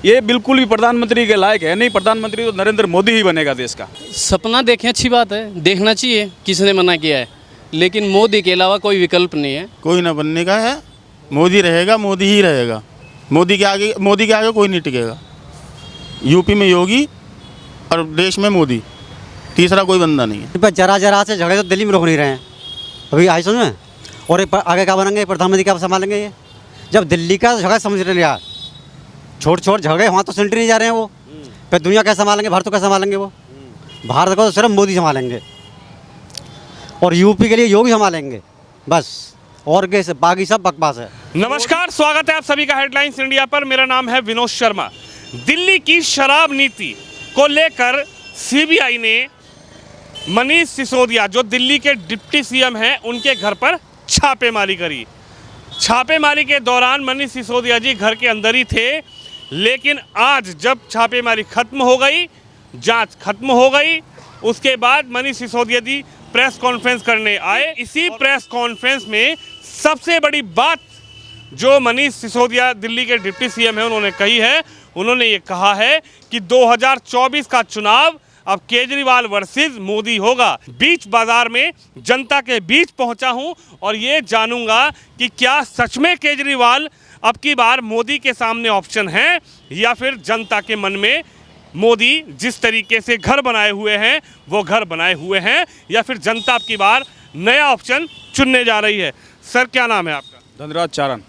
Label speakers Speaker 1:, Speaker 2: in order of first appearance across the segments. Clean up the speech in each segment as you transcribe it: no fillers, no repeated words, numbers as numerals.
Speaker 1: ये बिल्कुल भी प्रधानमंत्री के लायक है नहीं। प्रधानमंत्री तो नरेंद्र मोदी ही बनेगा देश का।
Speaker 2: सपना देखें, अच्छी बात है, देखना चाहिए, किसने मना किया है, लेकिन मोदी के अलावा कोई विकल्प नहीं है।
Speaker 3: कोई ना बनने का है, मोदी रहेगा, मोदी ही रहेगा। मोदी के आगे कोई नहीं टिकेगा। यूपी में योगी और देश में मोदी, तीसरा कोई बंदा नहीं है।
Speaker 4: पर जरा से झगड़े तो दिल्ली में रोक नहीं रहे हैं, अभी आई समझ में। और आगे क्या बनेंगे, प्रधानमंत्री क्या संभालेंगे ये? जब दिल्ली का झगड़ा समझ रहे यार, छोट झगड़े वहाँ तो सेंटर नहीं जा रहे हैं वो, फिर दुनिया कैसे संभालेंगे, भारत को कैसे संभालेंगे वो? भारत को तो सिर्फ मोदी संभालेंगे और यूपी के लिए योगी संभालेंगे बस, और कैसे बाकी सब बकवास है।
Speaker 5: नमस्कार, स्वागत है आप सभी का हेडलाइंस इंडिया पर। मेरा नाम है विनोद शर्मा। दिल्ली की शराब नीति को लेकर सीबीआई ने मनीष सिसोदिया, जो दिल्ली के डिप्टी सीएम हैं, उनके घर पर छापेमारी करी। छापेमारी के दौरान मनीष सिसोदिया जी घर के अंदर ही थे, लेकिन आज जब छापेमारी खत्म हो गई, जांच खत्म हो गई, उसके बाद मनीष सिसोदिया जी प्रेस कॉन्फ्रेंस करने आए। इसी प्रेस कॉन्फ्रेंस में सबसे बड़ी बात जो मनीष सिसोदिया दिल्ली के डिप्टी सीएम हैं उन्होंने कही है, उन्होंने ये कहा है कि 2024 का चुनाव अब केजरीवाल वर्सेस मोदी होगा। बीच बाजार में जनता के बीच पहुंचा हूं और ये जानूंगा कि क्या सच में केजरीवाल अब की बार मोदी के सामने ऑप्शन है, या फिर जनता के मन में मोदी जिस तरीके से घर बनाए हुए हैं वो घर बनाए हुए हैं, या फिर जनता अब की बार नया ऑप्शन चुनने जा रही है। सर, क्या नाम है आपका?
Speaker 1: धनराज चारण।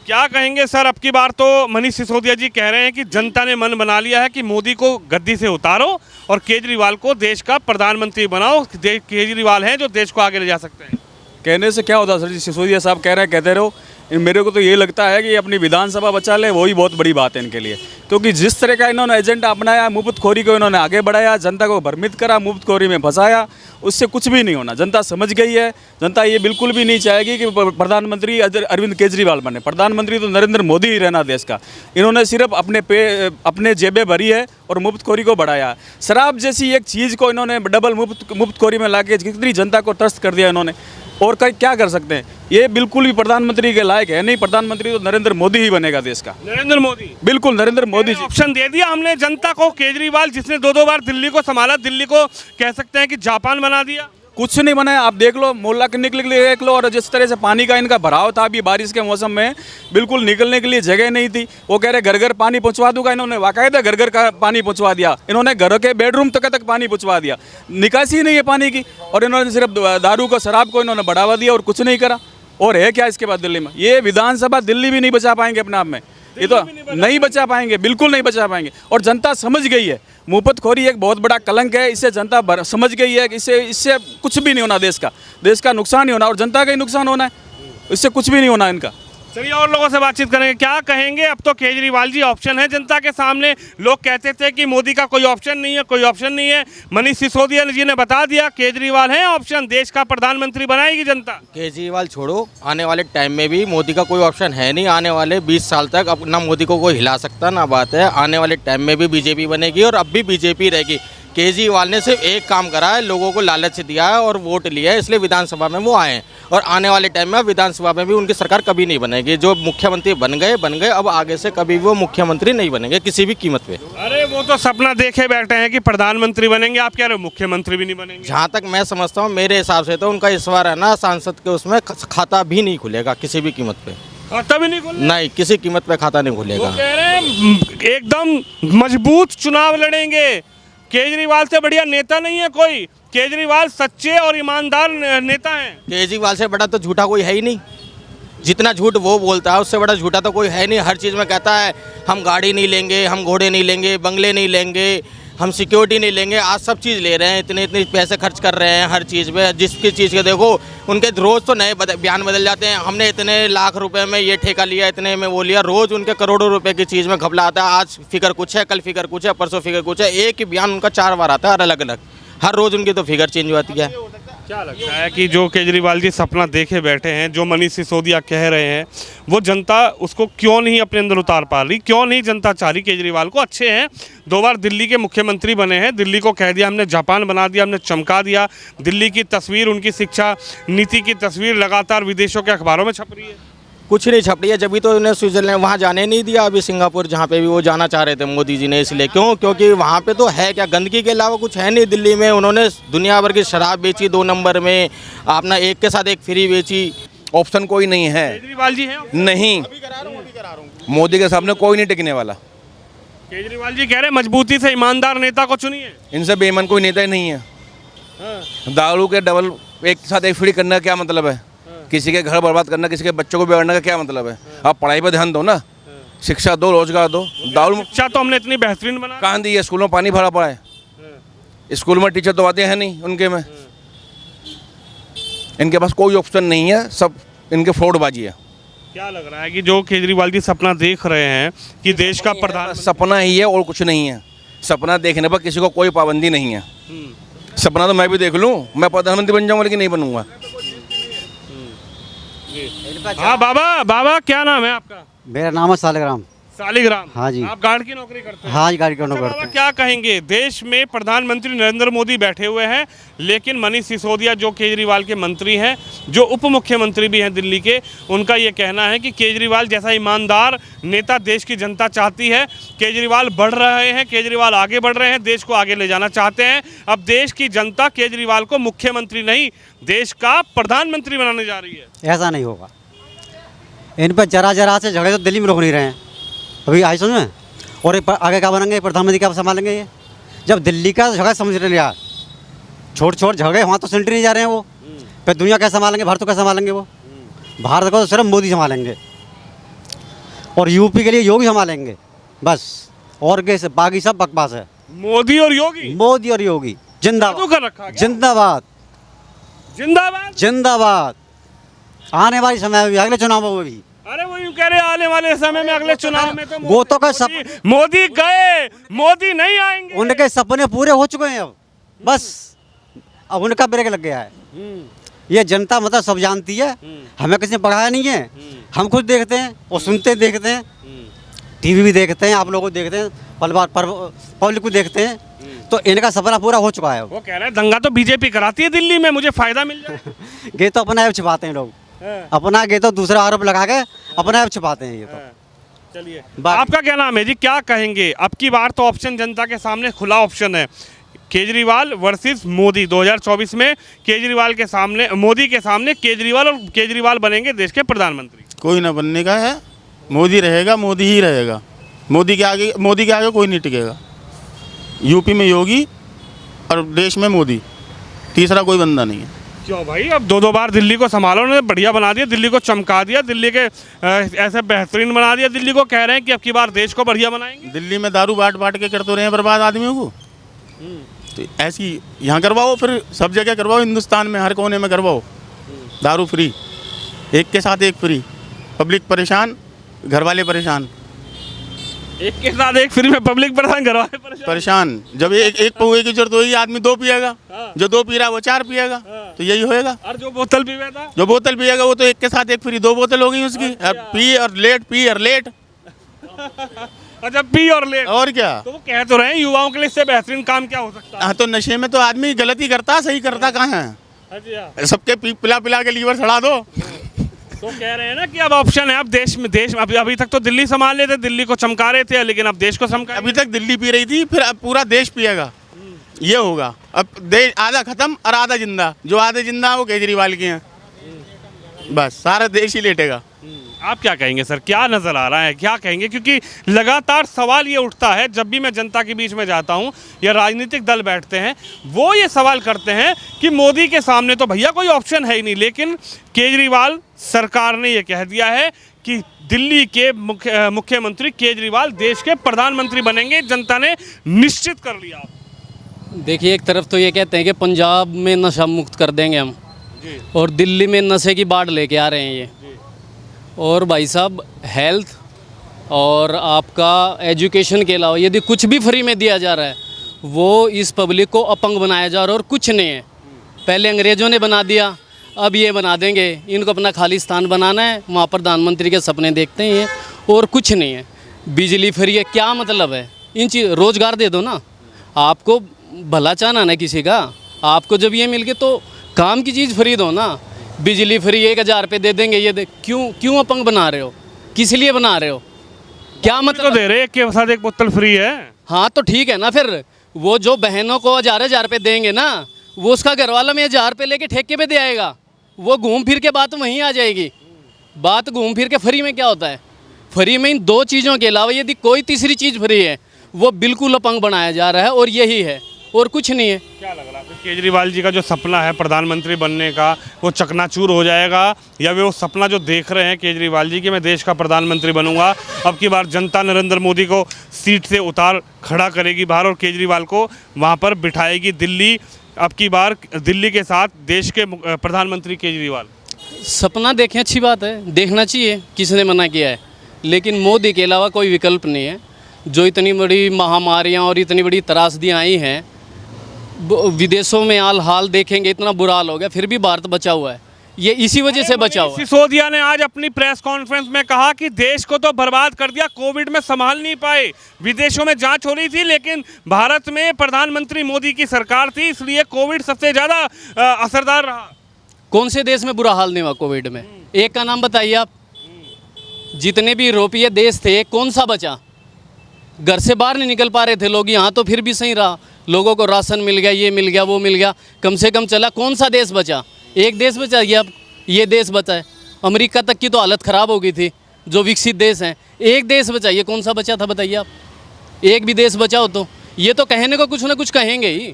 Speaker 5: क्या कहेंगे सर, अब की बार तो मनीष सिसोदिया जी कह रहे हैं कि जनता ने मन बना लिया है कि मोदी को गद्दी से उतारो और केजरीवाल को देश का प्रधानमंत्री बनाओ। केजरीवाल हैं जो देश को आगे ले जा सकते हैं।
Speaker 1: कहने से क्या होता सर जी, सिसोदिया साहब कह रहे हैं, कहते रहो। मेरे को तो ये लगता है कि अपनी विधानसभा बचा ले, वही बहुत बड़ी बात है इनके लिए, क्योंकि जिस तरह का इन्होंने एजेंडा अपनाया, मुफ्तखोरी को इन्होंने आगे बढ़ाया, जनता को भ्रमित करा, मुफ्तखोरी में फंसाया, उससे कुछ भी नहीं होना। जनता समझ गई है। जनता ये बिल्कुल भी नहीं चाहेगी कि प्रधानमंत्री अरविंद केजरीवाल बने। प्रधानमंत्री तो नरेंद्र मोदी ही रहना देश का। इन्होंने सिर्फ अपने जेबें भरी है और मुफ्तखोरी को बढ़ाया। शराब जैसी एक चीज़ को इन्होंने डबल मुफ्तखोरी में ला के कितनी जनता को त्रस्त कर दिया इन्होंने, और क्या कर सकते हैं। ये बिल्कुल भी प्रधानमंत्री के लायक है नहीं। प्रधानमंत्री तो नरेंद्र मोदी ही बनेगा देश का।
Speaker 5: नरेंद्र मोदी,
Speaker 1: बिल्कुल नरेंद्र मोदी जी।
Speaker 5: ऑप्शन दे दिया हमने जनता को। केजरीवाल जिसने दो बार दिल्ली को संभाला, दिल्ली को कह सकते हैं कि जापान बना दिया।
Speaker 1: कुछ नहीं बनाया। आप देख लो, मोहल्ला के निकलने के लिए देख लो, और जिस तरह से पानी का इनका भराव था अभी बारिश के मौसम में, बिल्कुल निकलने के लिए जगह नहीं थी। वो कह रहे घर घर पानी पहुंचवा दूंगा, इन्होंने बाकायदा घर घर का पानी पहुंचवा दिया। इन्होंने घरों के बेडरूम तक पानी पहुंचवा दिया। निकासी नहीं है पानी की, और इन्होंने सिर्फ दारू को, शराब को इन्होंने बढ़ावा दिया और कुछ नहीं करा। और है क्या इसके बाद दिल्ली में? ये विधानसभा दिल्ली भी नहीं बचा पाएंगे अपने आप में, ये तो नहीं बचा पाएंगे, बिल्कुल नहीं बचा पाएंगे। और जनता समझ गई है, मुफ्तखोरी एक बहुत बड़ा कलंक है। इसे जनता समझ गई है कि इससे कुछ भी नहीं होना, देश का नुकसान ही होना, और जनता का ही नुकसान होना है, इससे कुछ भी नहीं होना इनका।
Speaker 5: चलिए और लोगों से बातचीत करेंगे। क्या कहेंगे, अब तो केजरीवाल जी ऑप्शन है जनता के सामने। लोग कहते थे कि मोदी का कोई ऑप्शन नहीं है, कोई ऑप्शन नहीं है। मनीष सिसोदिया जी ने बता दिया केजरीवाल है ऑप्शन, देश का प्रधानमंत्री बनाएगी जनता।
Speaker 6: केजरीवाल छोड़ो, आने वाले टाइम में भी मोदी का कोई ऑप्शन है नहीं। आने वाले 20 साल तक अब ना मोदी को कोई हिला सकता ना बात है। आने वाले टाइम में भी बीजेपी बनेगी और अब भी बीजेपी रहेगी। केजरीवाल ने सिर्फ एक काम करा है, लोगों को लालच दिया है और वोट लिया है, इसलिए विधानसभा में वो आए हैं। और आने वाले टाइम में विधानसभा में भी उनकी सरकार कभी नहीं बनेगी। जो मुख्यमंत्री बन गए, अब आगे से कभी वो मुख्यमंत्री नहीं बनेंगे किसी भी कीमत पे।
Speaker 5: अरे वो तो सपना देखे बैठे हैं कि प्रधानमंत्री बनेंगे, आप कह रहे हो मुख्यमंत्री भी नहीं बनेंगे।
Speaker 6: जहाँ तक मैं समझता हूँ, मेरे हिसाब से तो उनका इस बार है ना, सांसद के उसमें खाता भी नहीं खुलेगा किसी भी कीमत पे।
Speaker 5: खाता भी नहीं खुलेगा?
Speaker 6: नहीं, किसी कीमत पे खाता नहीं खुलेगा।
Speaker 5: वो कह रहे हैं एकदम मजबूत चुनाव लड़ेंगे। केजरीवाल से बढ़िया नेता नहीं है कोई। केजरीवाल सच्चे और ईमानदार नेता हैं।
Speaker 6: केजरीवाल से बड़ा तो झूठा कोई है ही नहीं। जितना झूठ वो बोलता है उससे बड़ा झूठा तो कोई है नहीं। हर चीज़ में कहता है हम गाड़ी नहीं लेंगे, हम घोड़े नहीं लेंगे, बंगले नहीं लेंगे, हम सिक्योरिटी नहीं लेंगे। आज सब चीज़ ले रहे हैं, इतने पैसे खर्च कर रहे हैं हर चीज़ पे। जिसकी चीज़ के देखो, उनके रोज़ तो नए बयान बदल जाते हैं। हमने इतने लाख रुपए में ये ठेका लिया, इतने में वो लिया। रोज़ उनके करोड़ों रुपए की चीज़ में घपला आता है। आज फिगर कुछ है, कल फिगर कुछ है, परसों फिगर कुछ है। एक ही बयान उनका 4 बार आता है अलग अलग। हर रोज़ उनकी तो फिगर चेंज होती है।
Speaker 5: क्या लगता है कि जो केजरीवाल जी सपना देखे बैठे हैं, जो मनीष सिसोदिया कह रहे हैं, वो जनता उसको क्यों नहीं अपने अंदर उतार पा रही? क्यों नहीं जनता चाह रही केजरीवाल को? अच्छे हैं, 2 बार दिल्ली के मुख्यमंत्री बने हैं, दिल्ली को कह दिया हमने जापान बना दिया, हमने चमका दिया। दिल्ली की तस्वीर, उनकी शिक्षा नीति की तस्वीर लगातार विदेशों के अखबारों में छप रही है।
Speaker 6: कुछ नहीं छप रही है। जब भी तो उन्हें स्विट्जरलैंड वहाँ जाने नहीं दिया, अभी सिंगापुर जहाँ पे भी वो जाना चाह रहे थे मोदी जी ने, इसलिए क्यों, क्योंकि वहाँ पे तो है क्या, गंदगी के अलावा कुछ है नहीं। दिल्ली में उन्होंने दुनिया भर की शराब बेची 2 नंबर में, अपना एक के साथ एक फ्री बेची।
Speaker 7: ऑप्शन कोई नहीं है,
Speaker 5: केजरीवाल जी हैं?
Speaker 7: नहीं, मोदी के सामने कोई नहीं टिकने वाला।
Speaker 5: केजरीवाल जी कह रहे हैं मजबूती से ईमानदार नेता को चुनिए।
Speaker 7: इनसे बेईमान कोई नेता ही नहीं है। दारू के डबल एक साथ एक फ्री करने का क्या मतलब है? किसी के घर बर्बाद करना, किसी के बच्चों को बिगाड़ने का क्या मतलब है? आप पढ़ाई पर ध्यान दो ना, शिक्षा दो, रोजगार दो। दारू
Speaker 5: शिक्षा तो हमने इतनी बेहतरीन बना
Speaker 7: कहाँ दी है? स्कूलों में पानी भरा पड़ा है, स्कूल में टीचर तो आते हैं नहीं उनके में। इनके पास कोई ऑप्शन नहीं है, सब इनके फ्रॉडबाजी है।
Speaker 5: क्या लग रहा है कि जो केजरीवाल जी सपना देख रहे हैं कि देश का प्रधान
Speaker 7: सपना ही है और कुछ नहीं है। सपना देखने पर किसी को कोई पाबंदी नहीं है। सपना तो मैं भी देख लूं, मैं प्रधानमंत्री बन जाऊंगा, लेकिन नहीं बनूंगा।
Speaker 5: हाँ बाबा क्या नाम है आपका?
Speaker 4: मेरा नाम है सालिग्राम।
Speaker 5: सालिग्राम।
Speaker 4: हाँ जी।
Speaker 5: आप गार्ड की नौकरी करते हैं?
Speaker 4: हाँ जी, गाड़ी का
Speaker 5: अच्छा
Speaker 4: नौकर
Speaker 5: बाबा,
Speaker 4: करते हैं।
Speaker 5: क्या कहेंगे, देश में प्रधानमंत्री नरेंद्र मोदी बैठे हुए हैं, लेकिन मनीष सिसोदिया जो केजरीवाल के मंत्री हैं, जो उप मुख्यमंत्री भी हैं दिल्ली के, उनका ये कहना है कि केजरीवाल जैसा ईमानदार नेता देश की जनता चाहती है। केजरीवाल बढ़ रहे हैं, केजरीवाल आगे बढ़ रहे हैं, देश को आगे ले जाना चाहते हैं। अब देश की जनता केजरीवाल को मुख्यमंत्री नहीं, देश का प्रधानमंत्री बनाने जा रही है।
Speaker 4: ऐसा नहीं होगा। इन पर जरा से झगड़े तो दिल्ली में रोक नहीं रहे हैं। अभी आई समझ में, और आगे क्या बनेंगे, प्रधानमंत्री क्या संभालेंगे ये? जब दिल्ली का झगड़ा समझ रहे हैं यार, छोट झगड़े वहाँ तो सेंटर नहीं जा रहे हैं वो, फिर दुनिया कैसे संभालेंगे, भारत को कैसे संभालेंगे वो? भारत को तो सिर्फ मोदी संभालेंगे, और यूपी के लिए योगी संभालेंगे बस, और कैसे बाकी सब बकवास है।
Speaker 5: मोदी और योगी,
Speaker 4: मोदी और योगी
Speaker 5: जादू
Speaker 4: जिंदाबाद,
Speaker 5: कर रखा क्या?
Speaker 4: जिंदाबाद,
Speaker 5: जिंदाबाद।
Speaker 4: जिंदाबाद। आने वाले समय में भी, अगले चुनाव में भी।
Speaker 5: अरे वो यूं कह रहे हैं आने वाले समय में, अगले चुनाव में तो
Speaker 4: वो तो का
Speaker 5: मोदी गए, मोदी नहीं आएंगे।
Speaker 4: उनके सपने पूरे हो चुके हैं अब, बस अब उनका ब्रेक लग गया है। ये जनता मतलब सब जानती है, हमें किसी ने पढ़ाया नहीं है, हम खुद देखते हैं और सुनते देखते हैं, टीवी भी देखते हैं, आप लोगों को देखते हैं, पब्लिक को देखते हैं, तो इनका सपना पूरा हो चुका है।
Speaker 5: वो कह रहे हैं दंगा तो बीजेपी कराती है दिल्ली में, मुझे फायदा मिल जाए।
Speaker 4: ये तो अपना ऐप छिपाते हैं लोग, अपना ये तो दूसरा आरोप लगा के अपना ऐप छिपाते हैं ये तो।
Speaker 5: चलिए,
Speaker 4: बाकी-
Speaker 5: आपका क्या नाम है जी, क्या कहेंगे? अब की बार तो ऑप्शन जनता के सामने खुला ऑप्शन है, केजरीवाल वर्सेस मोदी। 2024 में केजरीवाल के सामने, मोदी के सामने केजरीवाल, और केजरीवाल बनेंगे देश के प्रधानमंत्री।
Speaker 3: कोई ना बनने का है, मोदी रहेगा, मोदी ही रहेगा। मोदी के आगे कोई नहीं टिकेगा। यूपी में योगी और देश में मोदी, तीसरा कोई बंदा नहीं है।
Speaker 5: क्यों भाई, अब 2 बार दिल्ली को संभाला उन्होंने, बढ़िया बना दिया, दिल्ली को चमका दिया, दिल्ली के ऐसे बेहतरीन बना दिया दिल्ली को। कह रहे हैं कि अब की बार देश को बढ़िया बनाएंगे।
Speaker 3: दिल्ली में दारू बांट के कर तो रहे हैं बर्बाद आदमियों को, तो ऐसी यहाँ करवाओ, फिर सब जगह करवाओ, हिंदुस्तान में हर कोने में करवाओ दारू फ्री, एक के साथ एक फ्री। पब्लिक परेशान, घर वाले परेशान।
Speaker 5: एक के साथ एक फ्री में पब्लिक परेशान, घर वाले
Speaker 3: परेशान। जब एक पौए की जरूरत होगी, आदमी 2 पिएगा, जो 2 पी रहा है वो 4 पिएगा, तो यही होएगा।
Speaker 5: और जो बोतल पीवे था,
Speaker 3: जो बोतल पिएगा वो तो एक के साथ एक फ्री, 2 बोतल हो गई उसकी। अब पी और लेट
Speaker 5: अच्छा पी और लेट,
Speaker 3: और क्या।
Speaker 5: तो वो कह तो रहे हैं युवाओं के लिए इससे बेहतरीन काम क्या हो सकता है?
Speaker 3: हाँ, तो नशे में तो आदमी गलती करता, सही करता कहाँ है?
Speaker 5: अच्छा,
Speaker 3: सबके पिला के लीवर चढ़ा दो।
Speaker 5: तो कह रहे हैं ना कि अब ऑप्शन है, अब देश में अभी तक तो दिल्ली संभाल लेते, दिल्ली को चमका रहे थे, लेकिन अब देश को चमका।
Speaker 3: अभी तक दिल्ली पी रही थी, फिर अब पूरा देश पिएगा, ये होगा। अब देश आधा खत्म और आधा जिंदा। जो आधे जिंदा है वो केजरीवाल के हैं, बस सारा देश ही लेटेगा।
Speaker 5: आप क्या कहेंगे सर, क्या नज़र आ रहा है, क्या कहेंगे? क्योंकि लगातार सवाल ये उठता है, जब भी मैं जनता के बीच में जाता हूँ या राजनीतिक दल बैठते हैं, वो ये सवाल करते हैं कि मोदी के सामने तो भैया कोई ऑप्शन है ही नहीं, लेकिन केजरीवाल सरकार ने ये कह दिया है कि दिल्ली के मुख्यमंत्री केजरीवाल देश के प्रधानमंत्री बनेंगे, जनता ने निश्चित कर लिया।
Speaker 2: देखिए, एक तरफ तो ये कहते हैं कि पंजाब में नशा मुक्त कर देंगे हम, और दिल्ली में नशे की बाढ़ लेके आ रहे हैं ये। और भाई साहब, हेल्थ और आपका एजुकेशन के अलावा यदि कुछ भी फ्री में दिया जा रहा है, वो इस पब्लिक को अपंग बनाया जा रहा है, और कुछ नहीं है। पहले अंग्रेज़ों ने बना दिया, अब ये बना देंगे। इनको अपना खालिस्तान बनाना है, वहाँ प्रधानमंत्री के सपने देखते हैं ये, और कुछ नहीं है। बिजली फ्री है, क्या मतलब है? इन चीज़ रोज़गार दे दो ना, आपको भला चाहना ना किसी का, आपको जब ये मिल गए तो काम की चीज़ फ्री दो ना। बिजली फ्री 1000 रुपये दे देंगे, ये क्यों अपंग बना रहे हो? किस लिए बना रहे हो? क्या
Speaker 5: तो
Speaker 2: मतलब?
Speaker 5: दे रहे, एक के साथ एक बोतल फ्री है।
Speaker 2: हाँ तो ठीक है ना, फिर वो जो बहनों को 1000 रुपये देंगे ना, वो उसका घरवाला में 1000 रुपये लेके ठेके पे दे आएगा, वो घूम फिर के बात वहीं आ जाएगी। बात घूम फिर के फ्री में क्या होता है? फ्री में इन 2 चीज़ों के अलावा यदि कोई तीसरी चीज़ फ्री है, वो बिल्कुल अपंग बनाया जा रहा है, और यही है और कुछ नहीं है।
Speaker 5: क्या लग रहा है केजरीवाल जी का जो सपना है प्रधानमंत्री बनने का, वो चकनाचूर हो जाएगा, या वे वो सपना जो देख रहे हैं केजरीवाल जी कि मैं देश का प्रधानमंत्री बनूंगा, अब की बार जनता नरेंद्र मोदी को सीट से उतार खड़ा करेगी बाहर और केजरीवाल को वहां पर बिठाएगी दिल्ली, अब की बार दिल्ली के साथ देश के प्रधानमंत्री केजरीवाल?
Speaker 2: सपना देखें, अच्छी बात है, देखना चाहिए, किसने मना किया है, लेकिन मोदी के अलावा कोई विकल्प नहीं है। जो इतनी बड़ी महामारियां और इतनी बड़ी त्रासदियां आई हैं, विदेशों में हाल देखेंगे, इतना बुरा हाल हो गया, फिर भी भारत बचा हुआ है, ये इसी वजह से बचा हुआ है।
Speaker 5: सिसोदिया ने आज अपनी प्रेस कॉन्फ्रेंस में कहा कि देश को तो बर्बाद कर दिया, कोविड में संभाल नहीं पाए, विदेशों में जांच हो रही थी लेकिन भारत में प्रधानमंत्री मोदी की सरकार थी, इसलिए कोविड सबसे ज़्यादा असरदार रहा।
Speaker 2: कौन से देश में बुरा हाल नहीं हुआ कोविड में? एक का नाम बताइए आप। जितने भी यूरोपीय देश थे, कौन सा बचा? घर से बाहर नहीं निकल पा रहे थे लोग, यहाँ तो फिर भी सही रहा, लोगों को राशन मिल गया, ये मिल गया, वो मिल गया, कम से कम चला। कौन सा देश बचा? एक देश बचा, ये देश बचा है। अमेरिका तक की तो हालत ख़राब हो गई थी, जो विकसित देश हैं। एक देश बचा, ये कौन सा बचा था बताइए आप? एक भी देश बचा हो तो ये तो कहने को कुछ ना कुछ कहेंगे ही,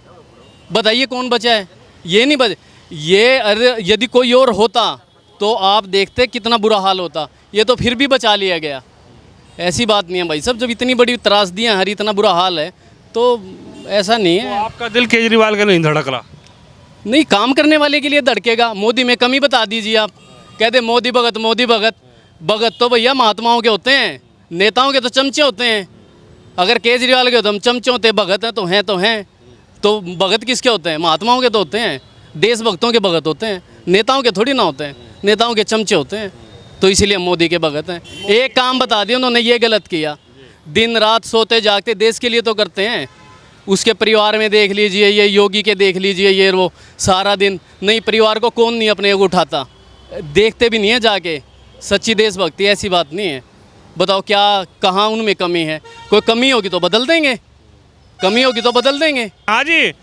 Speaker 2: बताइए कौन बचा है? ये नहीं बचा। ये अरे यदि कोई और होता तो आप देखते कितना बुरा हाल होता, ये तो फिर भी बचा लिया गया। ऐसी बात नहीं है भाई साहब, जब इतनी बड़ी त्रासदियाँ हर इतना बुरा हाल है तो ऐसा नहीं है।
Speaker 5: तो आपका दिल केजरीवाल का नहीं धड़क रहा?
Speaker 2: नहीं, काम करने वाले के लिए धड़केगा। मोदी में कमी बता दीजिए आप, कहते मोदी भगत मोदी भगत। भगत तो भैया महात्माओं के होते हैं, नेताओं के तो चमचे होते हैं। अगर केजरीवाल के तो हम चमचे होते हैं, भगत हैं तो हैं तो भगत किसके होते हैं? महात्माओं के तो होते हैं, देशभक्तों के भगत होते हैं, नेताओं के थोड़ी ना होते हैं, नेताओं के चमचे होते हैं। तो इसीलिए मोदी के भगत हैं। एक काम बता दिया उन्होंने, ये गलत किया, दिन रात सोते जागते देश के लिए तो करते हैं। उसके परिवार में देख लीजिए, ये योगी के देख लीजिए, ये वो सारा दिन, नहीं परिवार को कौन नहीं अपने को उठाता, देखते भी नहीं है जाके। सच्ची देशभक्ति ऐसी बात नहीं है। बताओ क्या कहाँ उनमें कमी है? कोई कमी होगी तो बदल देंगे, कमी होगी तो बदल देंगे।
Speaker 5: हाँ जी,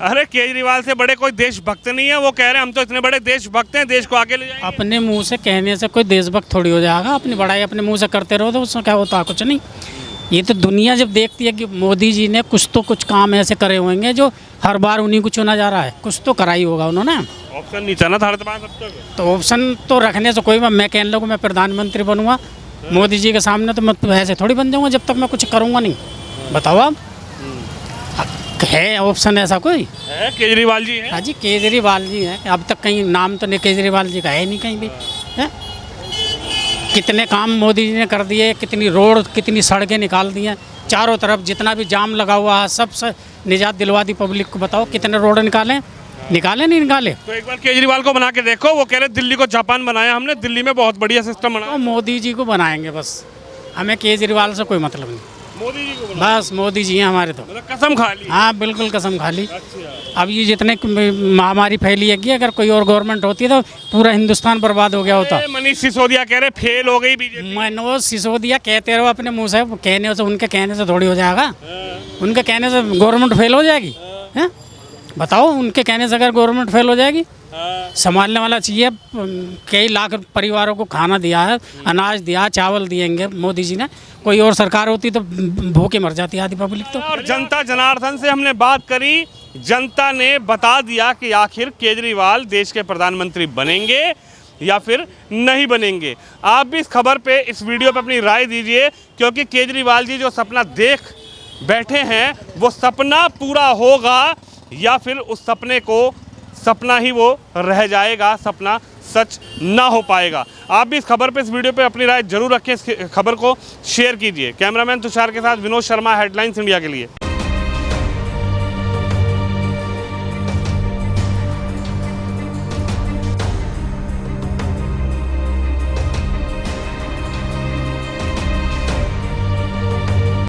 Speaker 5: अरे केजरीवाल से बड़े कोई देशभक्त नहीं है, वो कह रहे हैं हम तो इतने बड़े देशभक्त हैं, देश को आगे ले जाएंगे।
Speaker 8: अपने मुंह से कहने से कोई देशभक्त थोड़ी हो जाएगा। अपनी बड़ाई अपने मुंह से करते रहो तो उसमें क्या होता है? कुछ नहीं। ये तो दुनिया जब देखती है कि मोदी जी ने कुछ काम ऐसे करे होंगे जो हर बार उन्हीं को चुना जा रहा है, कुछ तो करा ही होगा उन्होंने।
Speaker 5: ऑप्शन नहीं था ना था तब तक,
Speaker 8: तो ऑप्शन तो रखने से कोई, मैं कहने लगूँ मैं प्रधानमंत्री बनूंगा मोदी जी के सामने, तो मैं ऐसे थोड़ी बन जाऊँगा जब तक मैं कुछ करूँगा नहीं। बताओ आप, है ऑप्शन ऐसा कोई
Speaker 5: है? केजरीवाल जी है।
Speaker 8: हाँ जी, केजरीवाल जी हैं। अब तक कहीं नाम तो नहीं केजरीवाल जी का है नहीं कहीं भी है। कितने काम मोदी जी ने कर दिए, कितनी रोड कितनी सड़कें निकाल दी हैं, चारों तरफ जितना भी जाम लगा हुआ है सब से निजात दिलवा दी पब्लिक को। बताओ कितने रोड निकाले नहीं निकाले?
Speaker 5: तो एक बार केजरीवाल को बना के देखो, वो कह रहे दिल्ली को जापान बनाया हमने, दिल्ली में बहुत बढ़िया सिस्टम बनाया।
Speaker 8: तो मोदी जी को बनाएंगे बस, हमें केजरीवाल से कोई मतलब नहीं।
Speaker 5: मोदी जी को
Speaker 8: बस मोदी जी हैं हमारे तो।
Speaker 5: मतलब कसम खा ली?
Speaker 8: हाँ बिल्कुल कसम खा ली। अब ये जितने महामारी फैली है कि अगर कोई और गवर्नमेंट होती तो पूरा हिंदुस्तान बर्बाद हो गया होता।
Speaker 5: मनीष सिसोदिया कह रहे फेल हो गई बीजेपी।
Speaker 8: मनोज सिसोदिया कहते रहो अपने मुंह से, कहने से उनके कहने से थोड़ी हो जाएगा। उनके कहने से गवर्नमेंट फेल हो जाएगी? हैं बताओ, उनके कहने से अगर गवर्नमेंट फेल हो जाएगी? संभालने वाला चाहिए। कई लाख परिवारों को खाना दिया है, अनाज दिया, चावल दिएंगे मोदी जी ने। कोई और सरकार होती तो भूखे मर जाती आधी पब्लिक तो।
Speaker 5: और जनता जनार्दन से हमने बात करी, जनता ने बता दिया कि आखिर केजरीवाल देश के प्रधानमंत्री बनेंगे या फिर नहीं बनेंगे। आप भी इस खबर पे, इस वीडियो पे अपनी राय दीजिए, क्योंकि केजरीवाल जी जो सपना देख बैठे हैं वो सपना पूरा होगा या फिर उस सपने को सपना ही वो रह जाएगा, सपना सच ना हो पाएगा। आप भी इस खबर पे, इस वीडियो पे अपनी राय जरूर रखें, इस खबर को शेयर कीजिए। कैमरामैन तुषार के साथ विनोद शर्मा, हेडलाइंस इंडिया के लिए।